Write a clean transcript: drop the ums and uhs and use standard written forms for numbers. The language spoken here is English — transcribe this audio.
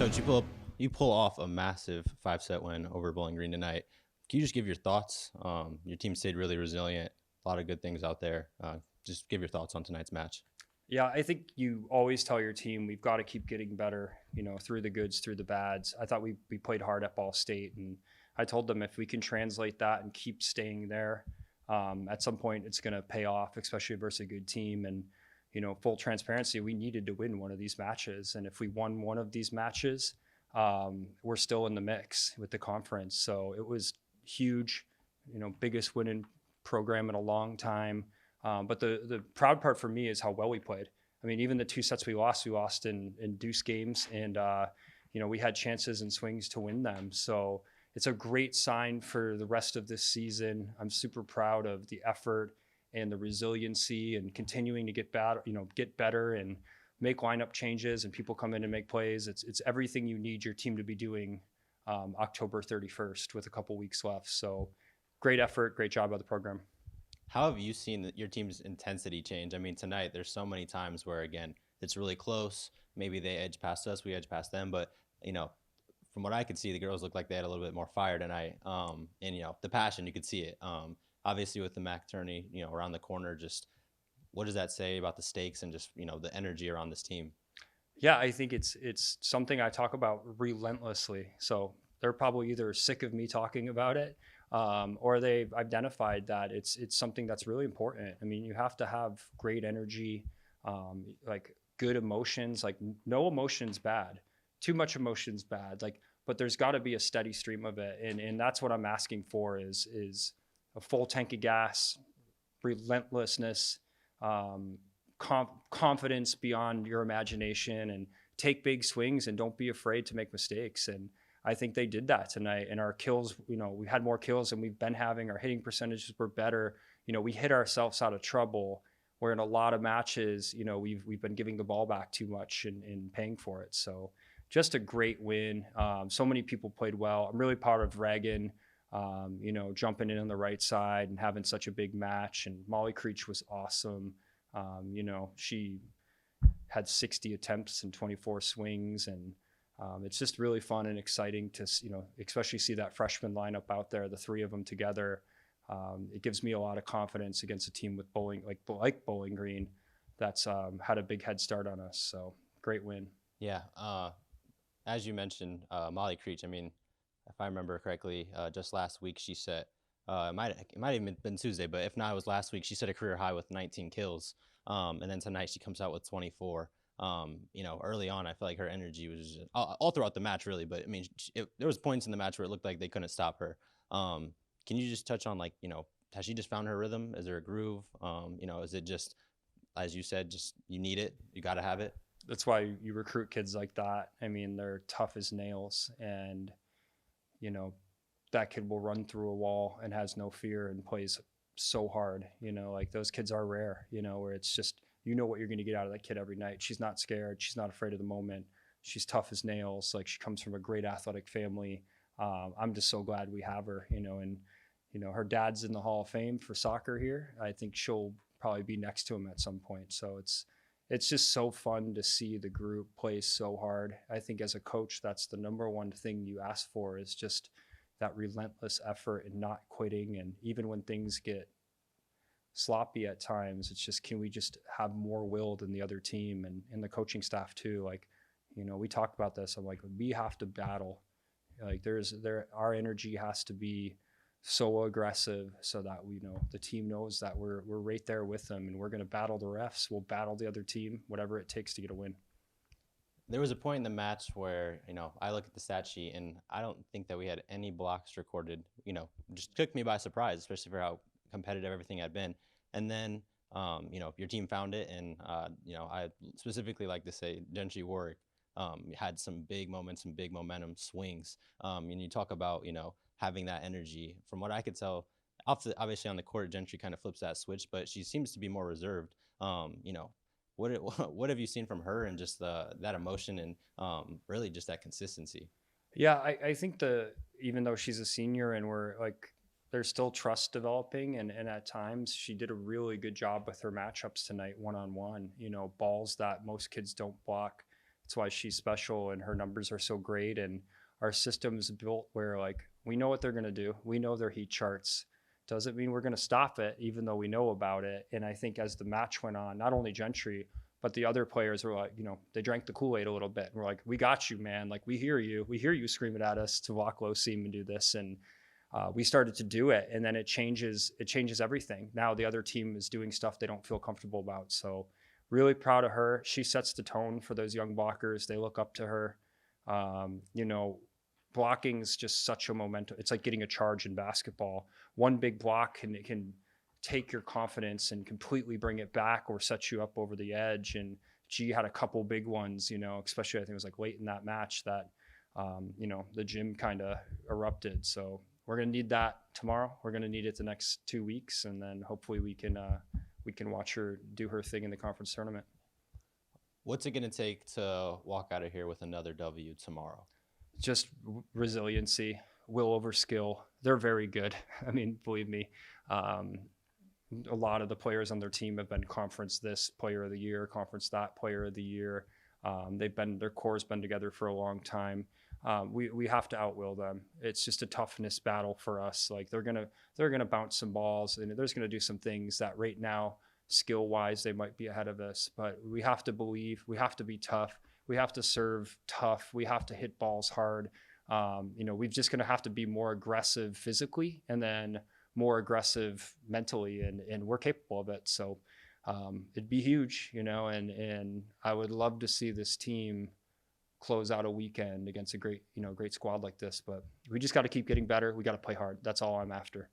Coach, you pull off a massive 5-set win over Bowling Green tonight. Can you just give your thoughts? Your team stayed really resilient. A lot of good things out there. Just give your thoughts on tonight's match. Yeah, I think you always tell your team we've got to keep getting better, through the goods, through the bads. I thought we played hard at Ball State, and I told them if we can translate that and keep staying there, at some point it's going to pay off, especially versus a good team. And, full transparency, we needed to win one of these matches. And if we won one of these matches, we're still in the mix with the conference. So it was huge, biggest winning program in a long time. But the proud part for me is how well we played. I mean, even the 2 sets we lost in deuce games, and we had chances and swings to win them. So it's a great sign for the rest of this season. I'm super proud of the effort and the resiliency and continuing to get better and make lineup changes and people come in and make plays. It's everything you need your team to be doing October 31st with a couple weeks left. So great effort, great job by the program. How have you seen your team's intensity change? I mean, tonight there's so many times where, again, it's really close. Maybe they edge past us, we edge past them. But, from what I could see, the girls looked like they had a little bit more fire tonight. And, the passion, you could see it. Obviously, with the MAC tourney, around the corner, just what does that say about the stakes and just, the energy around this team? Yeah, I think it's something I talk about relentlessly. So they're probably either sick of me talking about it, or they've identified that it's something that's really important. I mean, you have to have great energy, like good emotions. Like no emotion's bad, too much emotion's bad. But there's got to be a steady stream of it, and that's what I'm asking for is a full tank of gas, relentlessness, confidence beyond your imagination, and take big swings and don't be afraid to make mistakes. And I think they did that tonight. And our kills, we had more kills than we've been having. Our hitting percentages were better. We hit ourselves out of trouble where in a lot of matches, we've been giving the ball back too much and paying for it. So just a great win. So many people played well. I'm really proud of Reagan, jumping in on the right side and having such a big match. And Molly Creech was awesome. She had 60 attempts and 24 swings, and it's just really fun and exciting to, especially see that freshman lineup out there, the 3 of them together. It gives me a lot of confidence against a team with like Bowling Green that's had a big head start on us. So great win. Yeah. As you mentioned, Molly Creech, I mean, if I remember correctly, just last week she set, it might have been Tuesday, but if not, it was last week. She set a career high with 19 kills. And then tonight she comes out with 24. Early on, I feel like her energy was just, all throughout the match, really. But I mean, there was points in the match where it looked like they couldn't stop her. Can you just touch on has she just found her rhythm? Is there a groove? Is it just, as you said, just you need it, you got to have it? That's why you recruit kids like that. I mean, they're tough as nails, and that kid will run through a wall and has no fear and plays so hard. Those kids are rare. Where it's just what you're going to get out of that kid every night. She's not scared. She's not afraid of the moment. She's tough as nails. She comes from a great athletic family. I'm just so glad we have her. And her dad's in the Hall of Fame for soccer here. I think she'll probably be next to him at some point. So it's just so fun to see the group play so hard. I think as a coach, that's the number one thing you ask for is just that relentless effort and not quitting. And even when things get sloppy at times, it's just, can we just have more will than the other team and the coaching staff too? We talked about this. I'm like, we have to battle. Our energy has to be so aggressive so that the team knows that we're right there with them, and we're going to battle the refs. We'll battle the other team, whatever it takes to get a win. There was a point in the match where, I look at the stat sheet and I don't think that we had any blocks recorded. Just took me by surprise, especially for how competitive everything had been. And then, your team found it. And, I specifically like to say Gentry Warwick had some big moments, some big momentum swings. And you talk about, having that energy. From what I could tell, obviously on the court, Gentry kind of flips that switch, but she seems to be more reserved. What have you seen from her and just that emotion and really just that consistency? Yeah, I think even though she's a senior and there's still trust developing, and at times she did a really good job with her matchups tonight, one-on-one, balls that most kids don't block. That's why she's special, and her numbers are so great. And our system is built where like we know what they're going to do. We know their heat charts. Doesn't mean we're going to stop it, even though we know about it. And I think as the match went on, not only Gentry, but the other players were like, they drank the Kool-Aid a little bit. And we're like, we got you, man. Like, we hear you. We hear you screaming at us to walk low seam and do this. And we started to do it. And then it changes everything. Now the other team is doing stuff they don't feel comfortable about. So really proud of her. She sets the tone for those young blockers. They look up to her. Blocking is just such a momentum. It's like getting a charge in basketball. One big block can take your confidence and completely bring it back or set you up over the edge. And G had a couple big ones, especially I think it was like late in that match that, the gym kind of erupted. So we're going to need that tomorrow. We're going to need it the next 2 weeks. And then hopefully we can watch her do her thing in the conference tournament. What's it going to take to walk out of here with another W tomorrow? Just resiliency, will over skill. They're very good. I mean, believe me, a lot of the players on their team have been conference this player of the year, conference that player of the year. Their core's been together for a long time. We have to outwill them. It's just a toughness battle for us. Like they're gonna bounce some balls, and they're gonna do some things that right now, skill wise, they might be ahead of us. But we have to believe. We have to be tough. We have to serve tough. We have to hit balls hard. We're just going to have to be more aggressive physically and then more aggressive mentally, and we're capable of it. So it'd be huge, and I would love to see this team close out a weekend against a great squad like this. But we just got to keep getting better. We got to play hard. That's all I'm after.